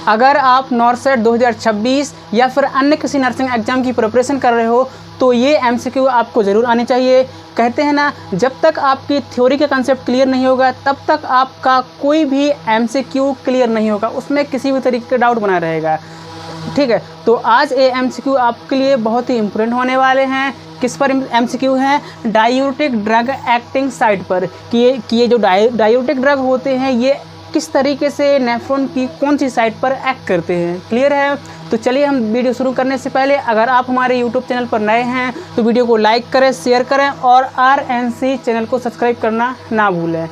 अगर आप नॉर्सेट 2026 या फिर अन्य किसी नर्सिंग एग्जाम की प्रिपरेशन कर रहे हो तो ये MCQ आपको ज़रूर आने चाहिए। कहते हैं ना, जब तक आपकी थ्योरी का कंसेप्ट क्लियर नहीं होगा तब तक आपका कोई भी MCQ क्लियर नहीं होगा, उसमें किसी भी तरीके का डाउट बना रहेगा। ठीक है, तो आज ये MCQ आपके लिए बहुत ही इम्पोर्टेंट होने वाले हैं। किस पर MCQ है? डायूरेटिक ड्रग एक्टिंग साइट पर कि ये जो डायूरेटिक ड्रग होते हैं ये किस तरीके से नेफ्रॉन की कौन सी साइट पर एक्ट करते हैं। क्लियर है? तो चलिए हम वीडियो शुरू करने से पहले अगर आप हमारे YouTube चैनल पर नए हैं तो वीडियो को लाइक करें, शेयर करें और RNC चैनल को सब्सक्राइब करना ना भूलें।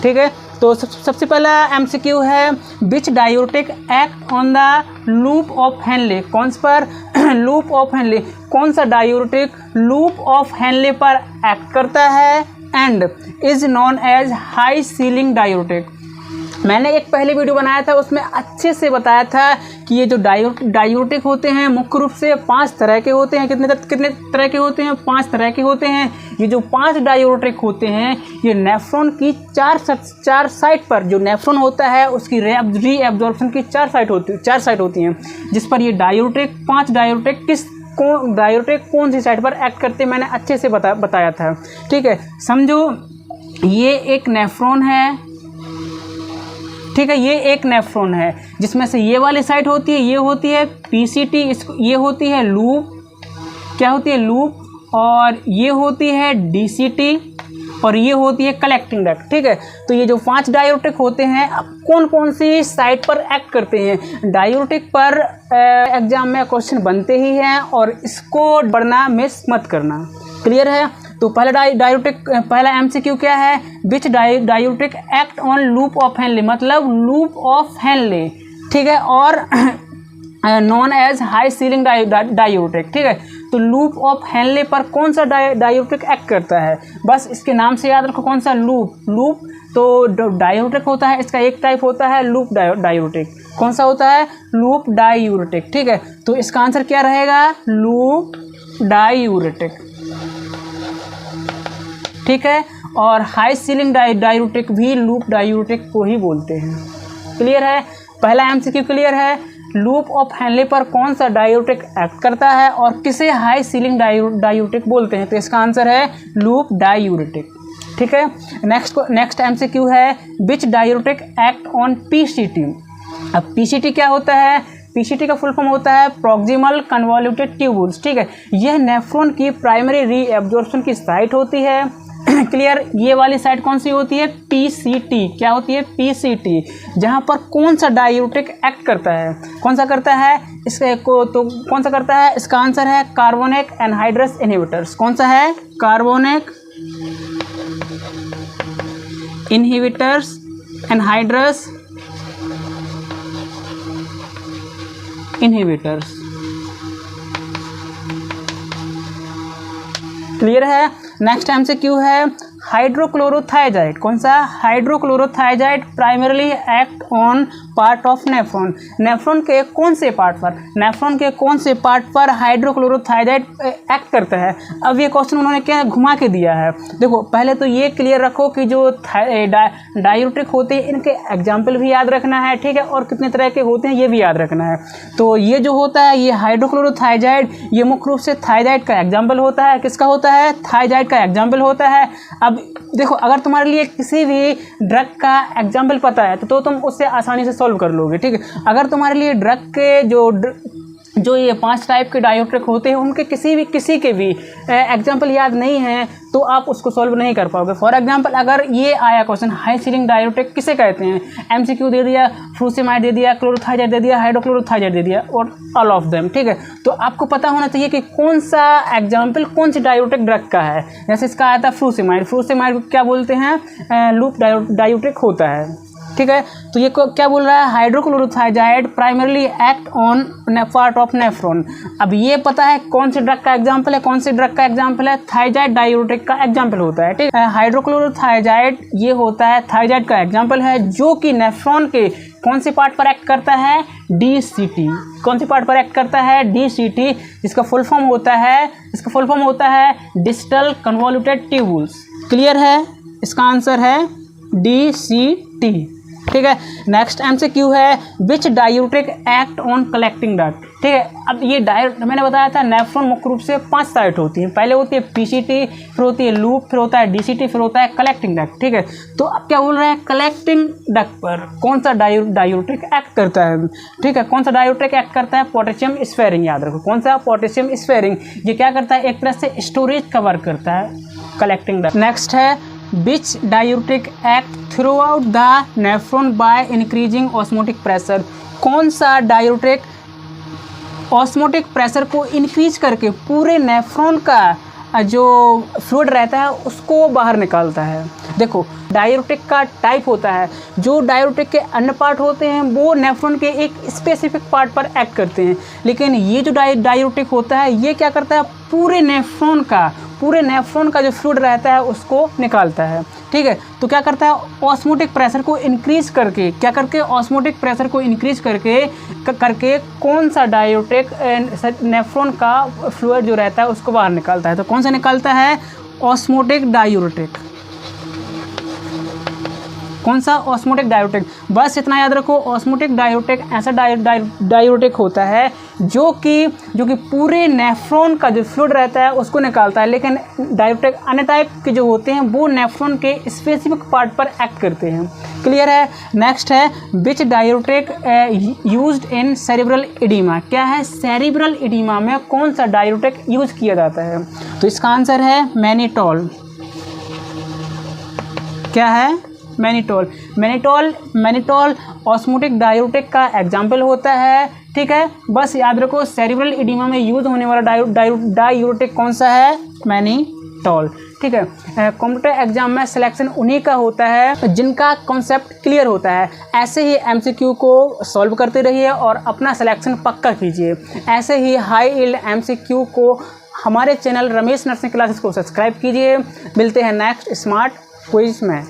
ठीक है, तो सबसे पहला MCQ है, which diuretic act on the loop of Henle. कौन सा पर? Loop of Henle. कौन सा डायूरेटिक लूप ऑफ हेनले पर एक्ट करता है and is known as high ceiling diuretic. मैंने एक पहले वीडियो बनाया था, उसमें अच्छे से बताया था कि ये जो डायूरेटिक होते हैं मुख्य रूप से 5 तरह के होते हैं। कितने तरह के होते हैं? 5 तरह के होते हैं। ये जो 5 डायूरेटिक होते हैं ये नेफ्रॉन की 4 साइट पर, जो नेफ्रॉन होता है उसकी रीएब्जॉर्प्शन की 4 साइट होती हैं, जिस पर ये डायूरेटिक 5 डायूरेटिक कौन सी साइट पर एक्ट करते हैं मैंने अच्छे से बताया था। ठीक है, समझो ये एक नेफ्रॉन है। ठीक है, ये एक नेफ्रॉन है जिसमें से ये वाली साइट होती है, ये होती है PCT, ये होती है लूप, क्या होती है? लूप। और ये होती है DCT और ये होती है कलेक्टिंग डक्ट। ठीक है, तो ये जो 5 डायूरेटिक होते हैं अब कौन कौन सी साइट पर एक्ट करते हैं? डायूरेटिक पर एग्जाम में क्वेश्चन बनते ही हैं और इसको पढ़ना मिस मत करना। क्लियर है? तो पहला MCQ क्या है? Which diuretic act on loop of Henle, मतलब लूप ऑफ हेनले। ठीक है, और known as high ceiling diuretic. ठीक है, तो लूप ऑफ हेनले पर कौन सा डायूरेटिक एक्ट करता है? बस इसके नाम से याद रखो, कौन सा? लूप। तो डायूरेटिक होता है, इसका एक टाइप होता है लूप डायूरेटिक। कौन सा होता है? Loop diuretic. ठीक है, तो इसका आंसर क्या रहेगा? Loop diuretic. ठीक है, और हाई सीलिंग डायूरेटिक भी लूप डायूरेटिक को ही बोलते हैं। क्लियर है? पहला MCQ क्लियर है। लूप ऑफ हेनले पर कौन सा डायूरेटिक एक्ट करता है और किसे हाई सीलिंग डायूरेटिक बोलते हैं? तो इसका आंसर है लूप डायूरेटिक। ठीक है, नेक्स्ट MCQ है, which diuretic act on PCT। अब PCT क्या होता है? PCT का फुल फॉर्म होता है प्रॉक्सिमल कन्वॉल्यूटेड ट्यूबुल्स। ठीक है, यह नेफ्रॉन की प्राइमरी रीएब्जॉर्प्शन की साइट होती है। क्लियर? ये वाली साइट कौन सी होती है? PCT। क्या होती है? PCT, जहाँ पर कौन सा डायूरेटिक एक्ट करता है? कौन सा करता है? तो कौन सा करता है? इसका आंसर है कार्बोनिक एनहाइड्रस इनहिबिटर्स। कौन सा है? Carbonic inhibitors, anhydrase inhibitors. Clear है? नेक्स्ट MCQ है, हाइड्रोक्लोरोथाइजाइड। कौन सा? Hydrochlorothiazide primarily act on part of nephron. Nephron के कौन से पार्ट पर? नेफ्रॉन के कौन से पार्ट पर हाइड्रोक्लोरोथाइजाइड एक्ट करता है? अब ये क्वेश्चन उन्होंने क्या घुमा के दिया है। देखो, पहले तो ये क्लियर रखो कि जो डायूरेटिक होते हैं इनके एग्जाम्पल भी याद रखना है। ठीक है, और कितने तरह के होते हैं ये भी याद रखना है। तो ये जो होता है ये हाइड्रोक्लोरोथाइजाइड, ये मुख्य रूप से थायजाइड का एग्जाम्पल होता है। किसका होता है? थायजाइड का एग्जाम्पल होता है। अब देखो, अगर तुम्हारे लिए किसी भी ड्रग का एग्जाम्पल पता है तो तुम उससे आसानी से सॉल्व कर लोगे। ठीक है, अगर तुम्हारे लिए ड्रग के जो ये 5 टाइप के डायूरेटिक होते हैं उनके किसी के भी एग्जाम्पल याद नहीं है तो आप उसको सॉल्व नहीं कर पाओगे। फॉर एग्जांपल, अगर ये आया क्वेश्चन, हाई सीलिंग डायूरेटिक किसे कहते हैं? MCQ दे दिया, फ्रूसेमाइड दे दिया, क्लोरोथाइजाइड दे दिया, हाइड्रोक्लोरोथाइजाइड दे दिया और ऑल ऑफ देम। ठीक है, तो आपको पता होना चाहिए कि कौन सा एग्जाम्पल कौन सी डायूरेटिक ड्रग का है। जैसे इसका आया था फ्रूसेमाइड को क्या बोलते हैं? लूप डायूरेटिक होता है। ठीक है, तो ये क्या बोल रहा है? Hydrochlorothiazide primarily act on part of nephron. अब ये पता है कौन से ड्रग का एग्जांपल है? कौन से ड्रग का एग्जांपल है? थायजाइड डायूरेटिक का एग्जांपल होता है। ठीक है, हाइड्रोक्लोरोथाइजाइड ये होता है थायजाइड का एग्जांपल है, जो कि नेफ्रॉन के कौन से पार्ट पर एक्ट करता है? DCT। कौन से पार्ट पर एक्ट करता है? DCT, जिसका फुल फॉर्म होता है डिस्टल कन्वॉल्यूटेड ट्यूबुल्स। क्लियर है? इसका आंसर है DCT। ठीक है। नेक्स्ट एमसीक्यू है which diuretic act on collecting duct. ठीक है, अब ये मैंने बताया था नेफ्रॉन मुख्य रूप से 5 साइट होती हैं। पहले होती है पीसीटी, फिर होती है लूप, फिर होता है डीसीटी, फिर होता है कलेक्टिंग डक्ट। ठीक है, तो अब क्या बोल रहे हैं, कलेक्टिंग डक्ट पर कौन सा डायूरेटिक एक्ट करता है। ठीक है, कौन सा डायूरेटिक एक्ट करता है, पोटेशियम स्फेरिंग, याद रखो कौन सा, पोटेशियम स्फेरिंग। ये क्या करता है, एक तरह से स्टोरेज कवर करता है कलेक्टिंग डक्ट। नेक्स्ट है which diuretic act throughout the nephron by increasing osmotic pressure. कौन सा डायूरेटिक ऑस्मोटिक प्रेशर को इंक्रीज करके पूरे नेफ्रॉन का जो फ्लूइड रहता है उसको बाहर निकालता है। देखो डायूरेटिक का टाइप होता है, जो डायूरेटिक के अन्य पार्ट होते हैं वो नेफ्रॉन के एक स्पेसिफिक पार्ट पर एक्ट करते हैं, लेकिन ये जो डायूरेटिक होता है ये क्या करता है, पूरे नेफ्रॉन का जो फ्लूइड रहता है उसको निकालता है। ठीक है, तो क्या करता है, ऑस्मोटिक प्रेशर को इंक्रीज करके, क्या करके, ऑस्मोटिक प्रेशर को इंक्रीज करके कौन सा डायूरेटिक नेफ्रॉन का फ्लूइड जो रहता है उसको बाहर निकालता है। तो कौन सा निकालता है, ऑस्मोटिक डायूरेटिक। कौन सा, ऑस्मोटिक डायूरेटिक। बस इतना याद रखो, ऑस्मोटिक डायूरेटिक ऐसा डायूरेटिक होता है जो कि पूरे नेफ्रॉन का जो फ्लूइड रहता है उसको निकालता है, लेकिन डायूरेटिक अन्य टाइप के जो होते हैं वो नेफ्रॉन के स्पेसिफिक पार्ट पर एक्ट करते हैं। क्लियर है। नेक्स्ट है which diuretic used in cerebral oedema. क्या है, सेरिब्रल एडिमा में कौन सा डायूरेटिक यूज किया जाता है। तो इसका आंसर है मैनिटोल। क्या है, मैनिटोल ऑस्मोटिक डायूरेटिक का एग्जाम्पल होता है। ठीक है, बस याद रखो सेरिब्रल एडिमा में यूज होने वाला डायूरेटिक कौन सा है, मैनिटोल। ठीक है, कंप्यूटर एग्जाम में सिलेक्शन उन्हीं का होता है जिनका कॉन्सेप्ट क्लियर होता है। ऐसे ही एमसीक्यू को सॉल्व करते रहिए और अपना सिलेक्शन पक्का कीजिए। ऐसे ही हाई यील्ड एमसीक्यू को हमारे चैनल रमेश नर्सिंग क्लासेस को सब्सक्राइब कीजिए। मिलते हैं नेक्स्ट स्मार्ट क्विज में।